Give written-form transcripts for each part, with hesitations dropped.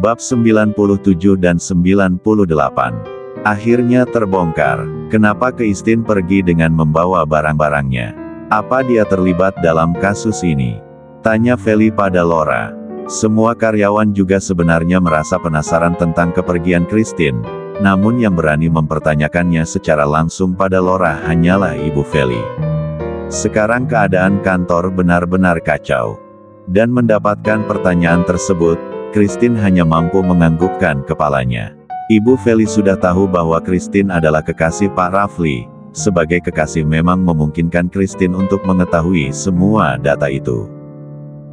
Bab 97 dan 98. Akhirnya terbongkar, kenapa Kristin pergi dengan membawa barang-barangnya. Apa dia terlibat dalam kasus ini? Tanya Feli pada Laura. Semua karyawan juga sebenarnya merasa penasaran tentang kepergian Kristin, namun yang berani mempertanyakannya secara langsung pada Laura hanyalah Ibu Feli. Sekarang keadaan kantor benar-benar kacau. Dan mendapatkan pertanyaan tersebut, Kristin hanya mampu menganggukkan kepalanya. Ibu Feli sudah tahu bahwa Kristin adalah kekasih Pak Rafli. Sebagai kekasih memang memungkinkan Kristin untuk mengetahui semua data itu.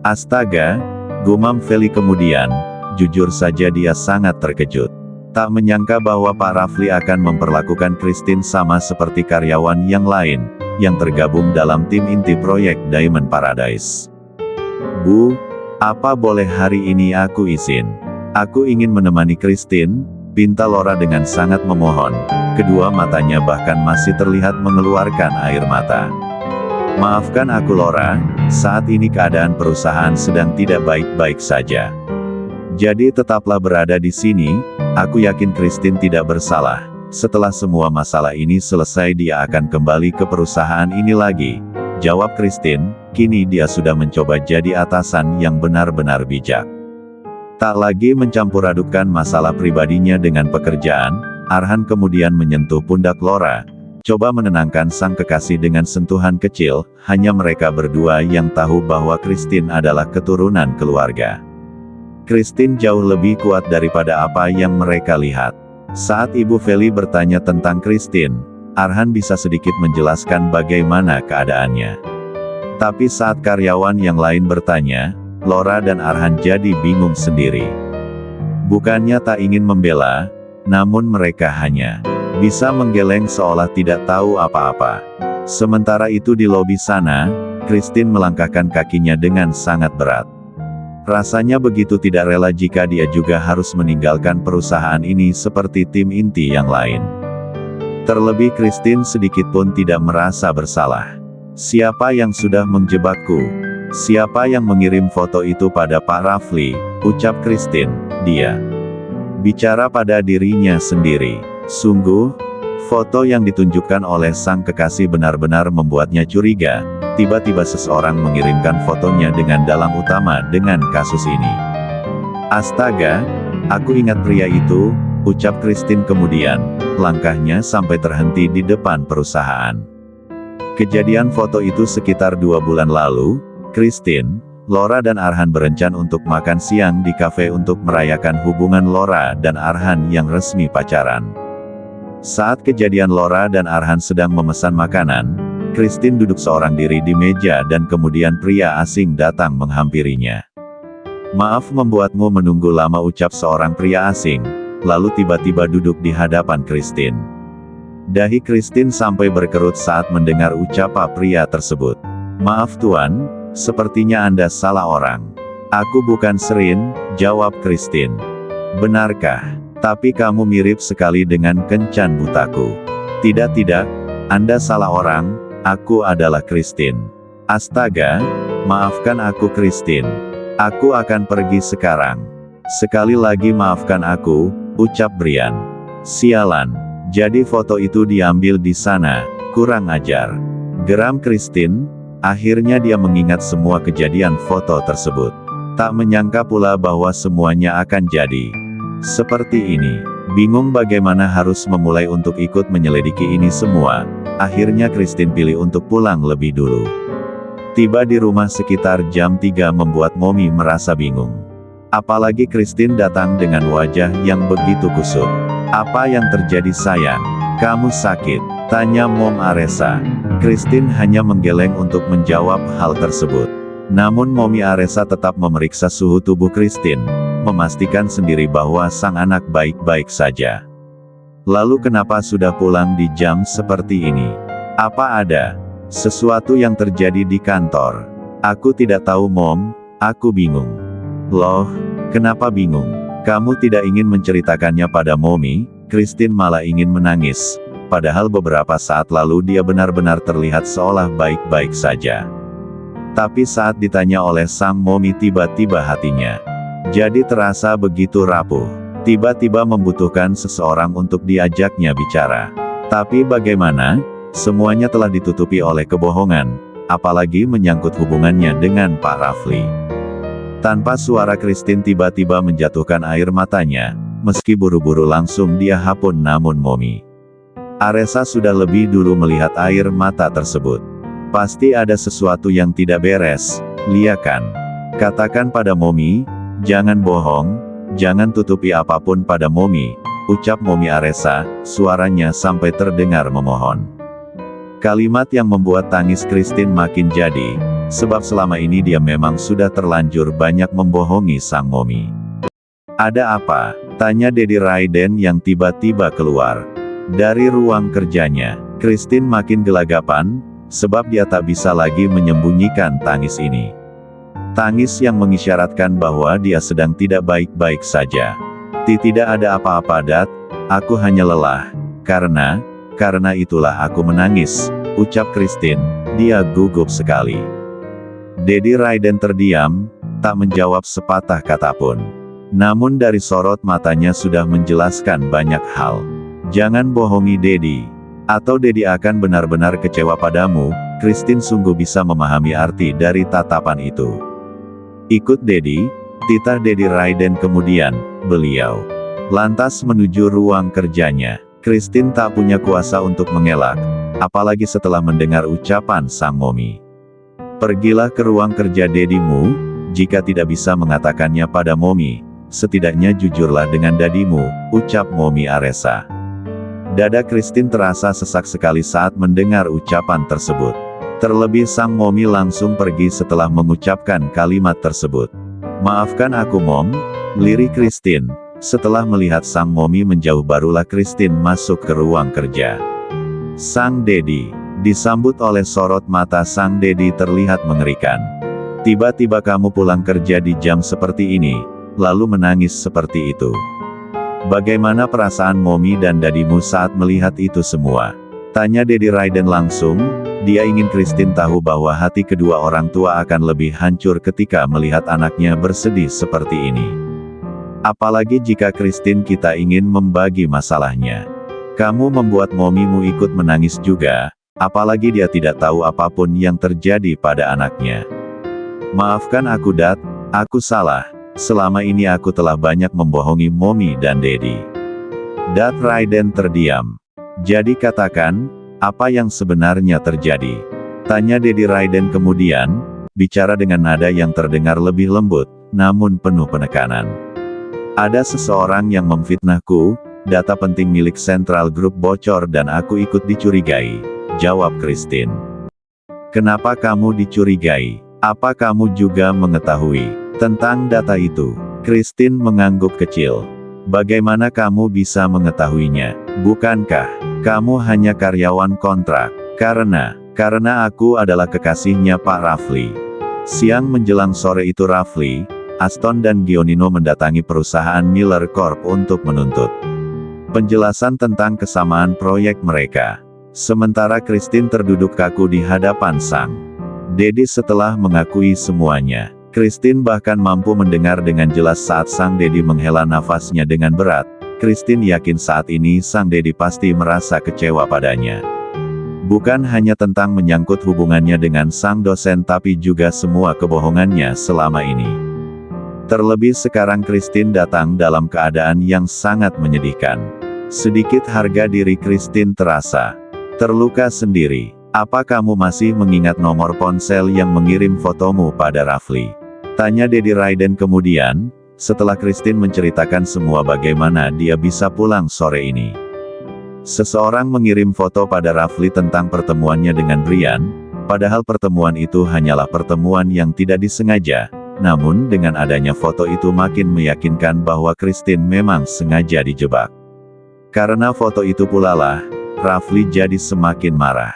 Astaga, gumam Feli kemudian, jujur saja dia sangat terkejut. Tak menyangka bahwa Pak Rafli akan memperlakukan Kristin sama seperti karyawan yang lain, yang tergabung dalam tim inti proyek Diamond Paradise. Bu, apa boleh hari ini aku izin? Aku ingin menemani Kristin, pinta Laura dengan sangat memohon. Kedua matanya bahkan masih terlihat mengeluarkan air mata. Maafkan aku Laura, saat ini keadaan perusahaan sedang tidak baik-baik saja. Jadi tetaplah berada di sini, aku yakin Kristin tidak bersalah. Setelah semua masalah ini selesai dia akan kembali ke perusahaan ini lagi. Jawab Kristin, kini dia sudah mencoba jadi atasan yang benar-benar bijak. Tak lagi mencampur adukan masalah pribadinya dengan pekerjaan, Arhan kemudian menyentuh pundak Laura. Coba menenangkan sang kekasih dengan sentuhan kecil, hanya mereka berdua yang tahu bahwa Kristin adalah keturunan keluarga. Kristin jauh lebih kuat daripada apa yang mereka lihat. Saat Ibu Feli bertanya tentang Kristin, Arhan bisa sedikit menjelaskan bagaimana keadaannya. Tapi saat karyawan yang lain bertanya, Laura dan Arhan jadi bingung sendiri. Bukannya tak ingin membela, namun mereka hanya bisa menggeleng seolah tidak tahu apa-apa. Sementara itu di lobi sana, Kristin melangkahkan kakinya dengan sangat berat. Rasanya begitu tidak rela jika dia juga harus meninggalkan perusahaan ini seperti tim inti yang lain. Terlebih Kristin sedikit pun tidak merasa bersalah. Siapa yang sudah menjebakku? Siapa yang mengirim foto itu pada Pak Rafli? Ucap Kristin. Dia bicara pada dirinya sendiri. Sungguh, foto yang ditunjukkan oleh sang kekasih benar-benar membuatnya curiga. Tiba-tiba seseorang mengirimkan fotonya dengan dalang utama dengan kasus ini. Astaga, aku ingat pria itu, ucap Kristin kemudian, langkahnya sampai terhenti di depan perusahaan. Kejadian foto itu sekitar 2 bulan lalu, Kristin, Laura dan Arhan berencana untuk makan siang di kafe untuk merayakan hubungan Laura dan Arhan yang resmi pacaran. Saat kejadian Laura dan Arhan sedang memesan makanan, Kristin duduk seorang diri di meja dan kemudian pria asing datang menghampirinya. Maaf membuatmu menunggu lama, ucap seorang pria asing, lalu tiba-tiba duduk di hadapan Kristin. Dahi Kristin sampai berkerut saat mendengar ucapan pria tersebut. Maaf Tuan, sepertinya Anda salah orang. Aku bukan Serin, jawab Kristin. Benarkah? Tapi kamu mirip sekali dengan kencan butaku. Tidak, Anda salah orang, aku adalah Kristin. Astaga, maafkan aku Kristin. Aku akan pergi sekarang. Sekali lagi maafkan aku, ucap Brian. Sialan, jadi foto itu diambil di sana, kurang ajar. Geram Kristin, akhirnya dia mengingat semua kejadian foto tersebut. Tak menyangka pula bahwa semuanya akan jadi seperti ini. Bingung bagaimana harus memulai untuk ikut menyelidiki ini semua, akhirnya Kristin pilih untuk pulang lebih dulu. Tiba di rumah sekitar jam 3 membuat Momi merasa bingung. Apalagi Kristin datang dengan wajah yang begitu kusut. Apa yang terjadi sayang? Kamu sakit? Tanya Mom Aresa. Kristin hanya menggeleng untuk menjawab hal tersebut. Namun Momi Aresa tetap memeriksa suhu tubuh Kristin, memastikan sendiri bahwa sang anak baik-baik saja. Lalu kenapa sudah pulang di jam seperti ini? Apa ada sesuatu yang terjadi di kantor? Aku tidak tahu Mom, aku bingung. Loh, kenapa bingung? Kamu tidak ingin menceritakannya pada Momi? Kristin malah ingin menangis. Padahal beberapa saat lalu dia benar-benar terlihat seolah baik-baik saja. Tapi saat ditanya oleh sang Momi tiba-tiba hatinya Jadi terasa begitu rapuh. Tiba-tiba membutuhkan seseorang untuk diajaknya bicara. Tapi bagaimana? Semuanya telah ditutupi oleh kebohongan, apalagi menyangkut hubungannya dengan Pak Rafli. Tanpa suara Christine tiba-tiba menjatuhkan air matanya, meski buru-buru langsung dia hapus namun Momi Aresa sudah lebih dulu melihat air mata tersebut. Pasti ada sesuatu yang tidak beres, Lia kan? Katakan pada Momi, jangan bohong, jangan tutupi apapun pada Momi, ucap Momi Aresa, suaranya sampai terdengar memohon. Kalimat yang membuat tangis Christine makin jadi, sebab selama ini dia memang sudah terlanjur banyak membohongi sang Momi. Ada apa? Tanya Dedi Raiden yang tiba-tiba keluar dari ruang kerjanya. Christine makin gelagapan, sebab dia tak bisa lagi menyembunyikan tangis ini. Tangis yang mengisyaratkan bahwa dia sedang tidak baik-baik saja. Tidak ada apa-apa Dat, aku hanya lelah, karena itulah aku menangis, ucap Christine, dia gugup sekali. Dedi Raiden terdiam, tak menjawab sepatah kata pun. Namun dari sorot matanya sudah menjelaskan banyak hal. Jangan bohongi Dedi, atau Dedi akan benar-benar kecewa padamu. Christine sungguh bisa memahami arti dari tatapan itu. Ikut Dedi, titah Dedi Raiden kemudian, beliau lantas menuju ruang kerjanya. Christine tak punya kuasa untuk mengelak, apalagi setelah mendengar ucapan sang Momi. Pergilah ke ruang kerja Dedimu, jika tidak bisa mengatakannya pada Momi, setidaknya jujurlah dengan dadimu, ucap Momi Aresa. Dada Christine terasa sesak sekali saat mendengar ucapan tersebut. Terlebih sang Momi langsung pergi setelah mengucapkan kalimat tersebut. Maafkan aku Mom, lirik Christine. Setelah melihat sang Momi menjauh barulah Christine masuk ke ruang kerja. Sang Dedi, disambut oleh sorot mata sang Dedi terlihat mengerikan. Tiba-tiba kamu pulang kerja di jam seperti ini, lalu menangis seperti itu. Bagaimana perasaan Momi dan dadimu saat melihat itu semua? Tanya Dedi Raiden langsung. Dia ingin Christine tahu bahwa hati kedua orang tua akan lebih hancur ketika melihat anaknya bersedih seperti ini. Apalagi jika Christine kita ingin membagi masalahnya. Kamu membuat Momimu ikut menangis juga, apalagi dia tidak tahu apapun yang terjadi pada anaknya. Maafkan aku Dat, aku salah. Selama ini aku telah banyak membohongi Momi dan Dedi. Dat Raiden terdiam. Jadi katakan, apa yang sebenarnya terjadi? Tanya Dedi Raiden kemudian, bicara dengan nada yang terdengar lebih lembut, namun penuh penekanan. Ada seseorang yang memfitnahku, data penting milik Central Group bocor dan aku ikut dicurigai, jawab Christine. Kenapa kamu dicurigai? Apa kamu juga mengetahui tentang data itu? Christine mengangguk kecil. Bagaimana kamu bisa mengetahuinya? Bukankah kamu hanya karyawan kontrak? Karena aku adalah kekasihnya Pak Rafli. Siang menjelang sore itu Rafli, Aston dan Gionino mendatangi perusahaan Miller Corp untuk menuntut penjelasan tentang kesamaan proyek mereka. Sementara Christine terduduk kaku di hadapan sang Dedi setelah mengakui semuanya. Christine bahkan mampu mendengar dengan jelas saat sang Dedi menghela nafasnya dengan berat. Christine yakin saat ini sang Dedi pasti merasa kecewa padanya. Bukan hanya tentang menyangkut hubungannya dengan sang dosen tapi juga semua kebohongannya selama ini. Terlebih sekarang Christine datang dalam keadaan yang sangat menyedihkan. Sedikit harga diri Christine terasa terluka sendiri. Apa kamu masih mengingat nomor ponsel yang mengirim fotomu pada Rafli? Tanya Dedi Raiden kemudian, setelah Christine menceritakan semua bagaimana dia bisa pulang sore ini. Seseorang mengirim foto pada Rafli tentang pertemuannya dengan Brian, padahal pertemuan itu hanyalah pertemuan yang tidak disengaja, namun dengan adanya foto itu makin meyakinkan bahwa Christine memang sengaja dijebak. Karena foto itu pula lah, Rafli jadi semakin marah.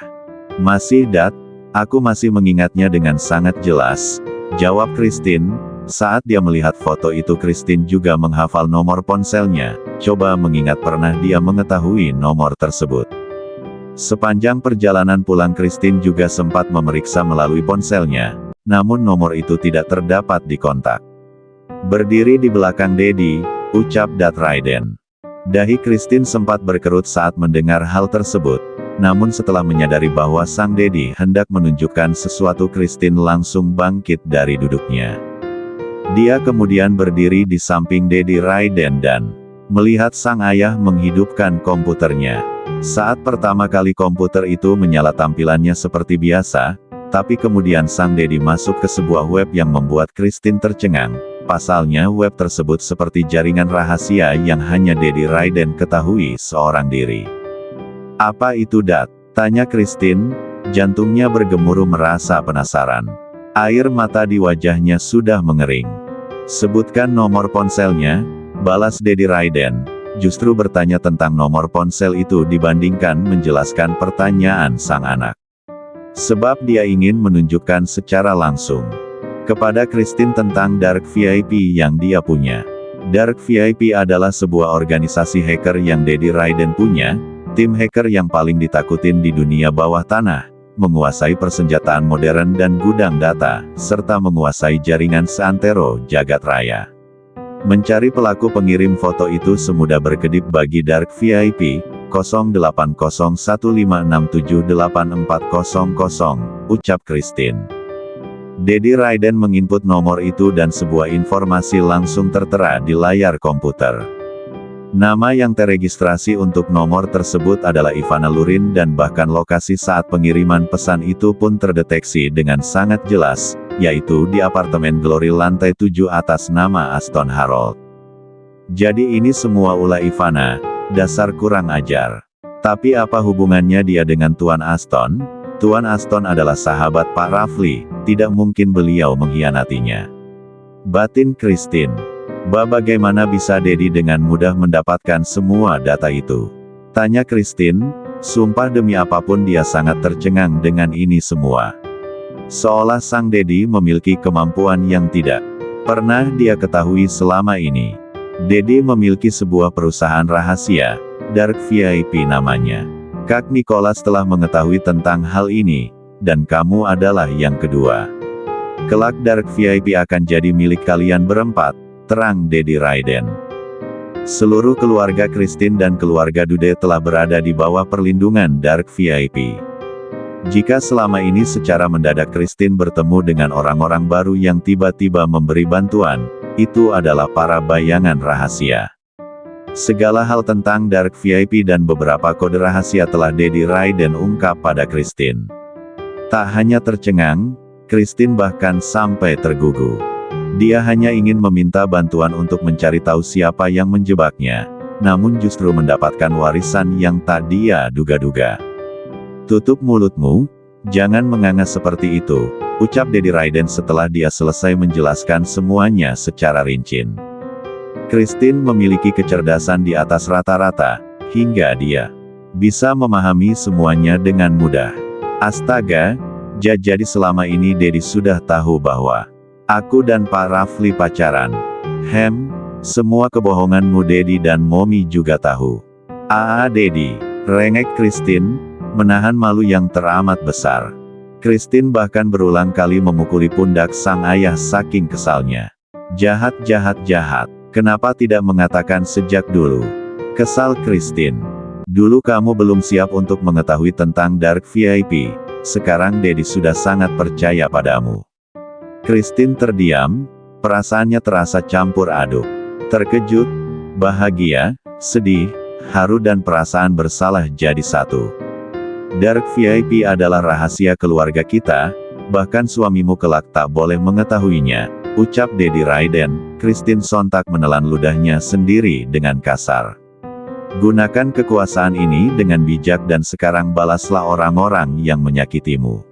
Masih Dat, aku masih mengingatnya dengan sangat jelas, jawab Christine. Saat dia melihat foto itu Christine juga menghafal nomor ponselnya, coba mengingat pernah dia mengetahui nomor tersebut. Sepanjang perjalanan pulang Christine juga sempat memeriksa melalui ponselnya, namun nomor itu tidak terdapat di kontak. Berdiri di belakang Dedi, ucap Dat Raiden. Dahi Christine sempat berkerut saat mendengar hal tersebut. Namun setelah menyadari bahwa sang Dedi hendak menunjukkan sesuatu, Christine langsung bangkit dari duduknya. Dia kemudian berdiri di samping Dedi Raiden dan melihat sang ayah menghidupkan komputernya. Saat pertama kali komputer itu menyala, tampilannya seperti biasa, tapi kemudian sang Dedi masuk ke sebuah web yang membuat Christine tercengang. Pasalnya web tersebut seperti jaringan rahasia yang hanya Dedi Raiden ketahui seorang diri. Apa itu, Dat? Tanya Christine, jantungnya bergemuruh merasa penasaran. Air mata di wajahnya sudah mengering. Sebutkan nomor ponselnya, balas Dedi Raiden. Justru bertanya tentang nomor ponsel itu dibandingkan menjelaskan pertanyaan sang anak. Sebab dia ingin menunjukkan secara langsung kepada Christine tentang Dark VIP yang dia punya. Dark VIP adalah sebuah organisasi hacker yang Dedi Raiden punya, tim hacker yang paling ditakutin di dunia bawah tanah, menguasai persenjataan modern dan gudang data, serta menguasai jaringan seantero jagat raya. Mencari pelaku pengirim foto itu semudah berkedip bagi Dark VIP, 080156784000, ucap Christine. Dedi Raiden menginput nomor itu dan sebuah informasi langsung tertera di layar komputer. Nama yang teregistrasi untuk nomor tersebut adalah Ivana Lurin dan bahkan lokasi saat pengiriman pesan itu pun terdeteksi dengan sangat jelas, yaitu di apartemen Glory lantai 7 atas nama Aston Harold. Jadi ini semua ulah Ivana, dasar kurang ajar. Tapi apa hubungannya dia dengan Tuan Aston? Tuan Aston adalah sahabat Pak Rafli, tidak mungkin beliau mengkhianatinya. Batin Christine. Bagaimana bisa Dedi dengan mudah mendapatkan semua data itu? Tanya Christine, sumpah demi apapun dia sangat tercengang dengan ini semua. Seolah sang Dedi memiliki kemampuan yang tidak pernah dia ketahui selama ini. Dedi memiliki sebuah perusahaan rahasia, Dark VIP namanya. Kak Nicholas telah mengetahui tentang hal ini, dan kamu adalah yang kedua. Kelak Dark VIP akan jadi milik kalian berempat, terang Dedi Raiden. Seluruh keluarga Christine dan keluarga Dude telah berada di bawah perlindungan Dark VIP. Jika selama ini secara mendadak Christine bertemu dengan orang-orang baru yang tiba-tiba memberi bantuan, itu adalah para bayangan rahasia. Segala hal tentang Dark VIP dan beberapa kode rahasia telah Dedi Raiden ungkap pada Christine. Tak hanya tercengang, Christine bahkan sampai tergugu. Dia hanya ingin meminta bantuan untuk mencari tahu siapa yang menjebaknya, namun justru mendapatkan warisan yang tak dia duga-duga. Tutup mulutmu, jangan menganga seperti itu, ucap Dedi Raiden setelah dia selesai menjelaskan semuanya secara rinci. Christine memiliki kecerdasan di atas rata-rata, hingga dia bisa memahami semuanya dengan mudah. Astaga, jadi selama ini Dedi sudah tahu bahwa aku dan Pak Rafli pacaran. Semua kebohonganmu Dedi dan Momi juga tahu. Dedi, rengek Christine, menahan malu yang teramat besar. Christine bahkan berulang kali memukuli pundak sang ayah saking kesalnya. Jahat, kenapa tidak mengatakan sejak dulu? Kesal Christine. Dulu kamu belum siap untuk mengetahui tentang Dark VIP, sekarang Dedi sudah sangat percaya padamu. Christine terdiam, perasaannya terasa campur aduk. Terkejut, bahagia, sedih, haru dan perasaan bersalah jadi satu. Dark VIP adalah rahasia keluarga kita, bahkan suamimu kelak tak boleh mengetahuinya, ucap Dedi Raiden. Christine sontak menelan ludahnya sendiri dengan kasar. Gunakan kekuasaan ini dengan bijak dan sekarang balaslah orang-orang yang menyakitimu.